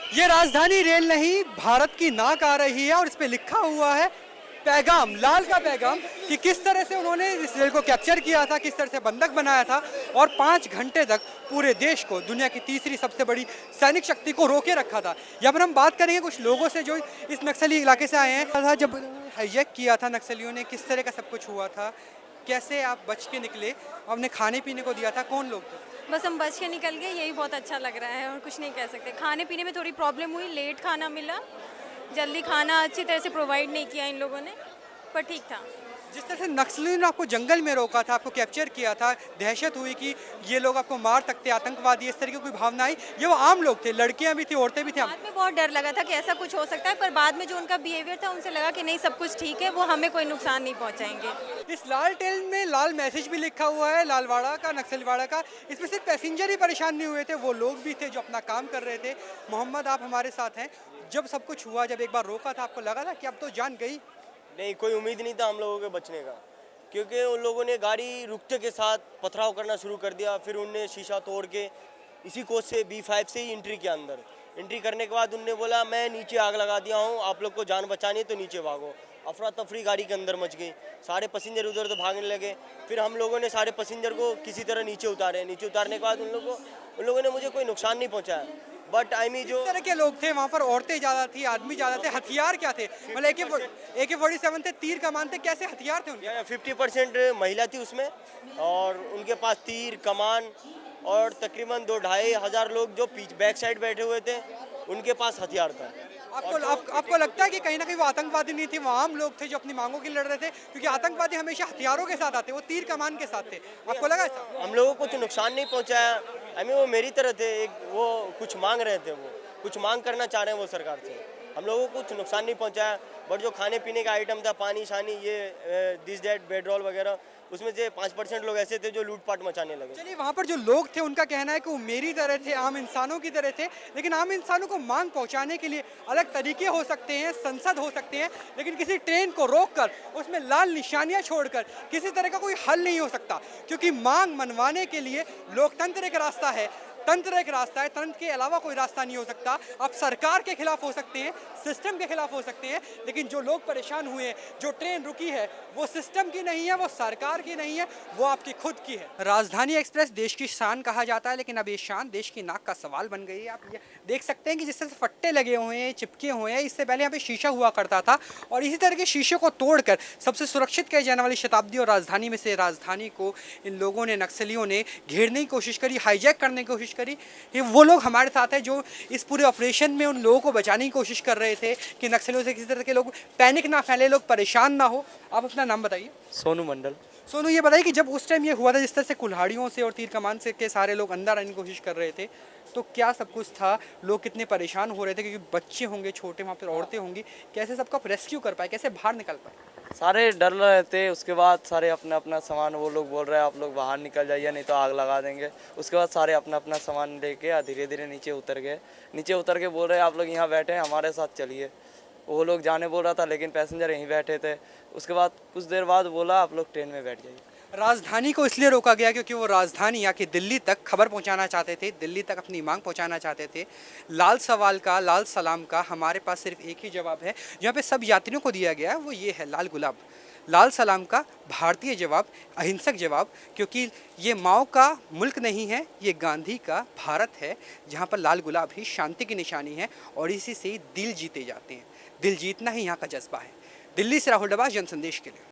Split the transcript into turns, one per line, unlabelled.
ये राजधानी रेल नहीं, भारत की नाक आ रही है और इस पे लिखा हुआ है पैगाम, लाल का पैगाम, कि किस तरह से उन्होंने इस रेल को कैप्चर किया था, किस तरह से बंधक बनाया था और 5 घंटे तक पूरे देश को, दुनिया की तीसरी सबसे बड़ी सैनिक शक्ति को रोके रखा था। यहाँ पर हम बात करेंगे कुछ लोगों से जो इस नक्सली इलाके से आए हैं। जब हाईजैक किया था नक्सलियों ने, किस तरह का सब कुछ हुआ था, कैसे आप बच के निकले, आपने खाने पीने को दिया था, कौन लोग थे?
बस हम बच के निकल गए, यही बहुत अच्छा लग रहा है और कुछ नहीं कह सकते। खाने पीने में थोड़ी प्रॉब्लम हुई, लेट खाना मिला, जल्दी खाना अच्छी तरह से प्रोवाइड नहीं किया इन लोगों ने, पर ठीक था।
जिस तरह से नक्सलियों ने आपको जंगल में रोका था, आपको कैप्चर किया था, दहशत हुई कि ये लोग आपको मार सकते, आतंकवादी, इस तरह की कोई भावना आई? ये वो आम लोग थे, लड़कियां भी थी, औरतें भी थी।
बाद में बहुत डर लगा था कि ऐसा कुछ हो सकता है, पर बाद में जो उनका बिहेवियर था उनसे लगा कि नहीं, सब कुछ ठीक है, वो हमें कोई नुकसान नहीं पहुंचाएंगे।
इस लाल टेल में लाल मैसेज भी लिखा हुआ है, लालवाड़ा का, नक्सलवाड़ा का। इसमें सिर्फ पैसेंजर ही परेशान नहीं हुए थे, वो लोग भी थे जो अपना काम कर रहे थे। मोहम्मद, आप हमारे साथ हैं। जब सब कुछ हुआ, जब एक बार रोका था, आपको लगा था कि अब तो जान गई?
नहीं, कोई उम्मीद नहीं था हम लोगों के बचने का, क्योंकि उन लोगों ने गाड़ी रुकते के साथ पथराव करना शुरू कर दिया। फिर उनने शीशा तोड़ के इसी कोच से B5 से ही एंट्री किया अंदर। एंट्री करने के बाद उनने बोला मैं नीचे आग लगा दिया हूँ, आप लोग को जान बचानी है तो नीचे भागो। अफरा तफरी गाड़ी के अंदर मच गई, सारे पैसेंजर उधर उधर भागने लगे। फिर हम लोगों ने सारे पैसेंजर को किसी तरह नीचे उतारे। नीचे उतारने के बाद उन लोगों ने मुझे कोई नुकसान नहीं पहुँचाया, बट जो
इस तरह के लोग थे वहाँ पर, औरतें ज़्यादा थी, आदमी ज़्यादा थे, हथियार क्या थे? मतलब AK-47 थे, तीर कमान थे, कैसे हथियार थे उनके?
50% महिला थी उसमें, और उनके पास तीर कमान, और तकरीबन 2-2.5 हज़ार लोग जो बैक साइड बैठे हुए थे उनके पास हथियार था।
आपको लगता है कि कहीं ना कहीं वो आतंकवादी नहीं थे, वो आम लोग थे जो अपनी मांगों के लिए लड़ रहे थे? क्योंकि आतंकवादी हमेशा हथियारों के साथ आते, वो तीर कमान के साथ थे। आपको लगा ऐसा?
हम लोगों को कुछ नुकसान नहीं पहुंचाया। वो मेरी तरह थे, वो कुछ मांग रहे थे, वो कुछ मांग करना चाह रहे हैं वो सरकार से। हम लोगों को कुछ नुकसान नहीं पहुंचाया, बट जो खाने पीने का आइटम था, पानी शानी, ये दिस डेट बेडरोल वगैरह, उसमें से 5% लोग ऐसे थे जो लूटपाट मचाने लगे।
चलिए, वहाँ पर जो लोग थे उनका कहना है कि वो मेरी तरह थे, आम इंसानों की तरह थे, लेकिन आम इंसानों को मांग पहुँचाने के लिए अलग तरीके हो सकते हैं, संसद हो सकते हैं, लेकिन किसी ट्रेन को रोककर उसमें लाल निशानियाँ छोड़कर किसी तरह का कोई हल नहीं हो सकता। क्योंकि मांग मनवाने के लिए लोकतंत्र एक रास्ता है, तंत्र एक रास्ता है, तंत्र के अलावा कोई रास्ता नहीं हो सकता। आप सरकार के खिलाफ हो सकते हैं, सिस्टम के खिलाफ हो सकते हैं, लेकिन जो लोग परेशान हुए हैं, जो ट्रेन रुकी है, वो सिस्टम की नहीं है, वो सरकार की नहीं है, वो आपकी खुद की है। राजधानी एक्सप्रेस देश की शान कहा जाता है, लेकिन अब ये शान देश की नाक का सवाल बन गई है। आप ये देख सकते हैं कि जिस तरह से फट्टे लगे हुए हैं, चिपके हुए हैं, इससे पहले यहाँ पे शीशा हुआ करता था, और इसी तरह के शीशे को तोड़कर सबसे सुरक्षित कही जाने वाली शताब्दी और राजधानी में से राजधानी को इन लोगों ने, नक्सलियों ने घेरने की कोशिश करी, हाईजैक करने की कोशिश करी। ये वो लोग हमारे साथ हैं जो इस पूरे ऑपरेशन में उन लोगों को बचाने की कोशिश कर रहे थे कि नक्सलियों से किसी तरह के लोग पैनिक ना फैले, लोग परेशान ना हो। आप अपना नाम बताइए।
सोनू मंडल।
सोनू, ये बताइए कि जब उस टाइम ये हुआ था, जिस तरह से कुल्हाड़ियों से और तीर कमान से के सारे लोग अंदर आने की कोशिश कर रहे थे, तो क्या सब कुछ था? लोग कितने परेशान हो रहे थे? क्योंकि बच्चे होंगे छोटे, वहाँ पर औरतें होंगी, कैसे सबको आप रेस्क्यू कर पाए, कैसे बाहर निकल पाए?
सारे डर रहे थे। उसके बाद सारे अपना अपना सामान, वो लोग बोल रहे हैं आप लोग बाहर निकल जाइए नहीं तो आग लगा देंगे। उसके बाद सारे अपना अपना सामान लेके धीरे धीरे नीचे उतर गए। नीचे उतर के बोल रहे हैं आप लोग यहाँ बैठे हैं, हमारे साथ चलिए। वो लोग जाने बोल रहा था, लेकिन पैसेंजर यहीं बैठे थे। उसके बाद कुछ देर बाद बोला आप लोग ट्रेन में बैठ जाइए।
राजधानी को इसलिए रोका गया क्योंकि वो राजधानी यहाँ की दिल्ली तक खबर पहुँचाना चाहते थे, दिल्ली तक अपनी मांग पहुँचाना चाहते थे। लाल सवाल का, लाल सलाम का हमारे पास सिर्फ एक ही जवाब है, जहाँ पे सब यात्रियों को दिया गया है, वो ये है लाल गुलाब। लाल सलाम का भारतीय जवाब, अहिंसक जवाब, क्योंकि ये माओ का मुल्क नहीं है, ये गांधी का भारत है, जहाँ पर लाल गुलाब ही शांति की निशानी है और इसी से दिल जीते जाते हैं। दिल जीतना ही यहाँ का जज्बा है। दिल्ली से राहुल डबास, जनसंदेश के लिए।